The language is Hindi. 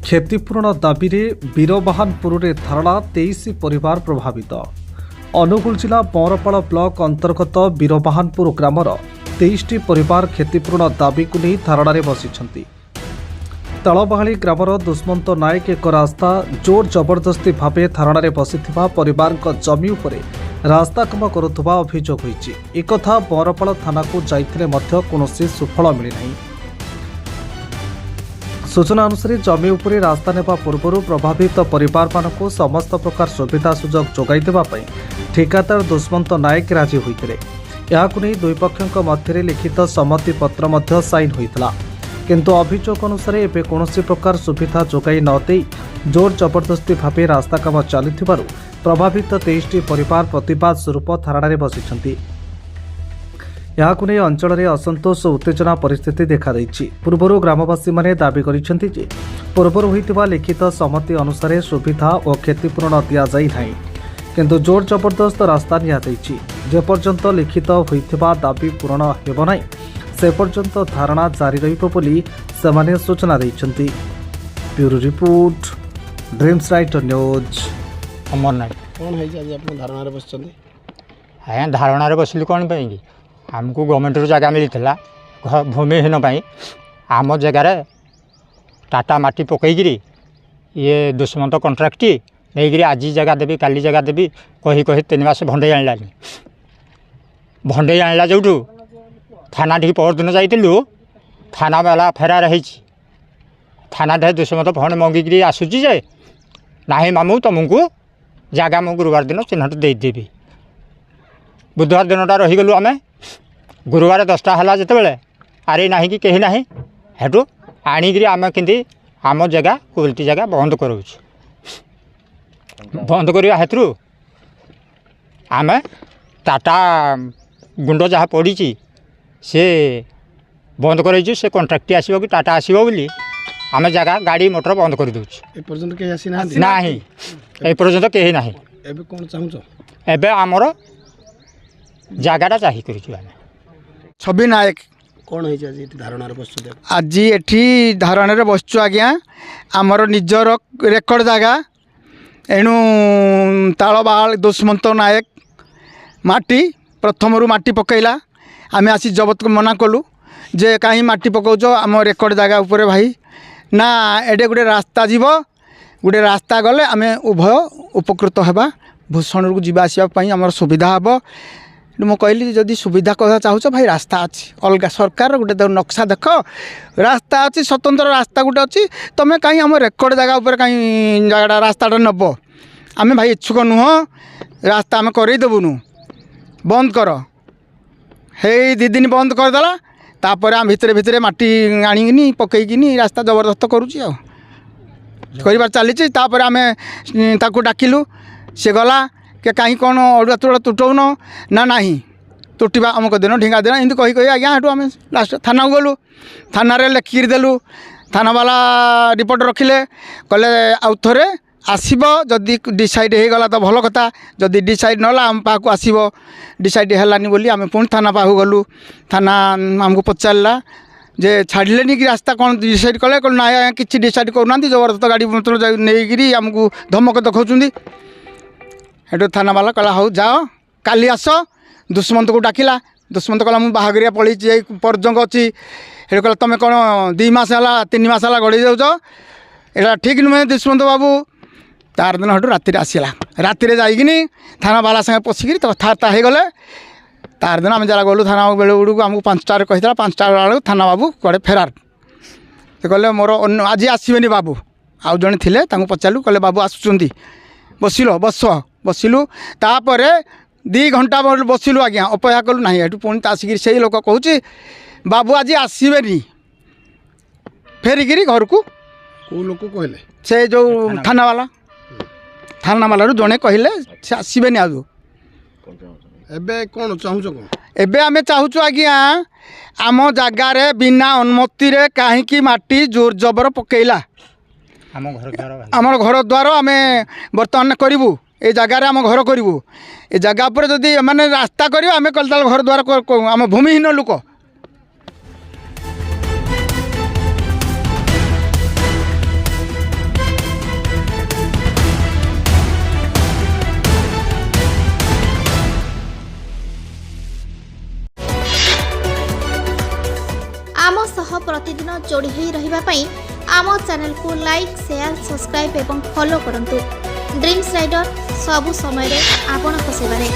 क्षतिपूरण दाबी वीरबाहानपुर में धारणा 23 परिवार प्रभावित। अनुगुल जिला बंरपाड़ ब्लॉक अंतर्गत वीरबाहानपुर ग्रामर 23 परिवार क्षतिपूरण दाबी को नहीं धारणा बसिछंती। तालबाहाली ग्रामर दुष्मंत नायक एक रास्ता जोर जबरदस्ती भावे धारणा बसिथिबा परिवार जमी उपरे रास्ता काम करुवा अभियोग होईछि। एकथा बंरपाड़ थाना को जाइथिले मध्य कोनोसी सुफल मिलिनाही। सूचना अनुसार जमी उपरे रास्ता नेबा पूर्व प्रभावित परिवार मानक समस्त प्रकार सुविधा सुजोग जोगाई देबा पई ठेकेदार दुष्मंत नायक राजी होइतिले। याकु नै दुई पक्षों मध्य लिखित सम्मति पत्र मध्य साइन होइतला, किंतु अभियोग अनुसार एबे कोनोसी प्रकार सुविधा जोगाई न देई जोर जबरदस्ती भावे रास्ता काम चलिथिबारु प्रभावित 23 परिवार प्रतिवाद स्वरूप धारणारे बसिछंती। याकु नै अंचल में असंतोष और उत्तेजना परिस्थिति देखा देछि। पूर्व ग्रामवासी माने दाबी करिसेंति जे पूर्व होइतिबा लिखित सम्मति अनुसार सुविधा और क्षतिपूरण दिया जाई नाही, किंतु जोर जबरदस्त रास्ता निया दैछि। जे पर्यंत लिखित होइतिबा दाबी पूरण हेबो नाही से पर्यंत धारणा जारी रहिबो बोली सेमाने सूचना दैछंती। Bureau report, dreams writer news. Amar Nayak कौन है जी आप धारणा बसचंदी? हाँ, धारणा बसिलु कौन पाई आमको गवर्नमेंट जगह मिलता भूमिहीन आम जगार टाटा माटी पकईकरी ये दुष्मंत कंट्राक्ट नहीं आज जगह देवी काली जगह देवी कही कही 3 मास भंडे आनलानी। भंडे आनला जो थाना टी परदिन जाइलु थाना वाला फेरार है। थाना टे दुष्मंत फंड मंगिकी आसूची जे ना मामू तुमको जगह मु गुरुवार दिन चिन्हट देदेवी। बुधवार दिनटा रहीगलु आम गुरुवार 10टा है जिते आरे ना कि कहीं ना हेटू आणिकी आम कि आम जगह कुलती जगह बंद करूँ। बंद करवा हेतु आम टाटा गुंड जहाँ पड़ी सी बंद कर कंट्राक्ट आसो कि टाटा आसो बोली आम जगह गाड़ी मोटर बंद कर ना एपर्यंत कहीं ना। कौन चाहूँ एबे आमर जगहटा चाही कर छवि नायक कौन है धारणा बस आज एठी धारणा बसचु आज्ञा आमर निजर रेकर्ड जगह एणु तालबाहाल दुष्मंत नायक माटी प्रथम माटी पकईला आम आसी जबत मना कलु जे कहीं माटी पकाउच आम रेकर्ड जगह उपर भाई ना एडे गोटे रास्ता जीव गोटे रास्ता गले आम उभय उपकृत होगा भूषण को जीवा आसवाई आम सुविधा हे। मु कहली जदि सुविधा कथा चाहूच भाई रास्ता अच्छी अलग सरकार गोटे नक्शा देख रास्ता अच्छी स्वतंत्र रास्ता गोटे अच्छी तुम कहीं आम रेकर्ड जगह उपर कहीं जगह रास्ताटा नब आम भाई इच्छुक नुह रास्ता आम करदेबुनु बंद कर हे 2 दिन बंद करदेला तापर आम भितर भितर माटी आनिकी पकईकिनी रास्ता जबरदस्त कर चली तापर आम ताकू डाकिलु सी गला कि कहीं कौन अड़ुआ तुड़ा तुटौन ना नहीं तुटा अमुक दिन ढींगा दिन एमती कही कही आज्ञा हेटू आम लास्ट थाना गलु थाना लिखिकी देलु थाना वाला रिपोर्ट रखिले कहले आउ थे आसब जदि डिसाइड हो गला तो भल कथा जदि डिसाइड नाला आम पाक आसब डिसाइड है बोली आम पुणी थाना पाक गलु थाना आमको पचारा जे छाड़िले कि रास्ता कौन डिसाइड कले ना कि डिसाइड करना जबरदस्त गाड़ी मतलब नहीं आमको धमक देखा हेटू थाना वाला कहला हौ जाओ काली आस दुष्मंत को डाकिला दुष्मंत कहला मुझे बाहागरिया पड़ी परजंग अच्छी हेटू कहला तुम कौन 2 मास है 3 मास है गड़ी जाऊच यहाँ ठीक नुहे दुष्मंत बाबू तार दिन हेटू राति आसला राति जाइकिनी थाना वाला संगे पशिकी कथबार्ता हो गले तार दिन आम जरा गलु थाना बेले उड़ू आमको 5टार कही 5टा बेलू थाना बाबू कड़े फेरार से कहले मोर आज आसबे बाबू आउ जड़े थे पचारू कहले बाबू आसुँच बसिल बस बसिलु तापर 2 घंटा बसिलु आज्ञा अपेक्षा कलु ना हेटू पुणी आसिक से लोक कहूँ बाबू आज आसबे फेरिकी घर को लोक कहले से जो थाना वाला जड़े कहले से आसबे आज एबे कौन चाहूच कौन एबे आमे चाहूचु आज्ञा आम जगार बिना अनुमति रे कहीं माटी जोर जबर पकईला आम घर द्वार आम बर्तमान करूँ ए जगार आम घर करूँ ए जगह पर जदि मैंने रास्ता कर आम कल घर द्वार आम भूमिहीन लोक आम सह प्रतिदिन जोड़ी होई रहिबा पई आम चैनल को लाइक शेयर सब्सक्राइब एवं फॉलो करंतु। ड्रीम्स राइडर सबु समय रे आपन को सेवारे।